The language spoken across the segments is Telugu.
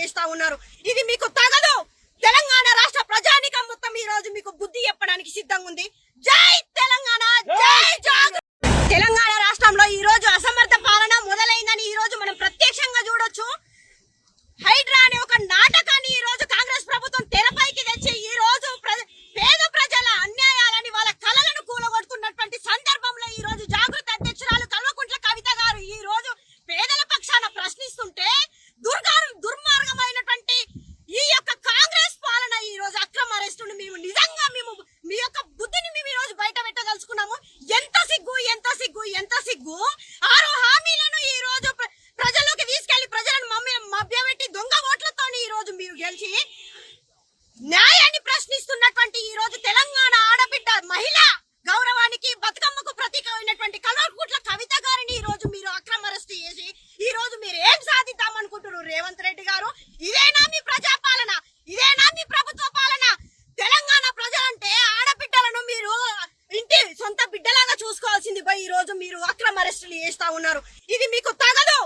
చేస్తా ఉన్నారు. ఇది మీకు తగదు. తెలంగాణ రాష్ట్ర ప్రజానికం మొత్తం ఈ రోజు మీకు బుద్ధి చెప్పడానికి సిద్ధంగా ఉంది. జై తెలంగాణ, జై జాగృతి. తెలంగాణ రాష్ట్రంలో ఈ రోజు అసమర్థ పాలన మొదలైందని ఈ రోజు మనం ప్రత్యక్షంగా చూడొచ్చు. హైడ్రా అనే ఒక నాటకాన్ని ఈ రోజు కాంగ్రెస్ ప్రభుత్వం తెరపైకి తెచ్చి ఈ రోజు పేద ప్రజల అన్యాయాలని వాళ్ళ కలలను కూలగొడుతున్నటువంటి సందర్భంలో ఈ రోజు జాగృతి అధ్యక్షురాలు కల్వకుంట్ల కవిత గారు ఈ రోజు పేదల పక్షాన ప్రశ్నిస్తుంటే దుర్మార్గమైనటువంటి ఈ యొక్క కాంగ్రెస్ పాలన ఈ రోజు అక్రమ అరెస్టును మేము నిజంగా మీ యొక్క బుద్ధిని మేము ఈ రోజు బయట పెట్టదలుచుకున్నాము. ఎంత సిగ్గు, ఎంత సిగ్గు, ఎంత సిగ్గు. 6 హామీలను ఈ రోజు ప్రజల్లోకి తీసుకెళ్లి ప్రజలను మభ్యపెట్టి దొంగ ఓట్లతో ఈ రోజు మీరు గెలిచి న్యాయాన్ని ప్రశ్నిస్తున్నటువంటి ఈ రోజు తెలంగాణ ఆడబిడ్డ మహిళ గౌరవానికి బతుకమ్మకు ప్రతీక అయినటువంటి కల్వకుంట్ల కవిత గారిని ఈ రోజు మీరు అక్రమ అరెస్టు చేసి ఈ రోజు మీరు ఏం సాధిద్దామనుకుంటున్నారు రేవంత్ రెడ్డి గారు? ఇదేనా మీ ప్రజాపాలన? ఇదేనా మీ ప్రభుత్వ పాలన? తెలంగాణ ప్రజలంటే ఆడబిడ్డలను మీరు ఇంటి సొంత బిడ్డలాగా చూసుకోవాల్సింది పోయి ఈ రోజు మీరు అక్రమ అరెస్టులు చేస్తా ఉన్నారు. ఇది మీకు తగదు.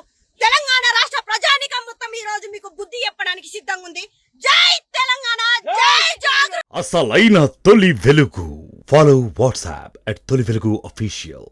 తెలంగాణ రాష్ట్ర ప్రజానికం మొత్తం ఈ రోజు మీకు బుద్ధి చెప్పడానికి సిద్ధంగా ఉంది. జై తెలంగాణ, జై జాగృతి. అసలైన తొలి వెలుగు. ఫాలో వాట్సాప్ @తొలి వెలుగు official.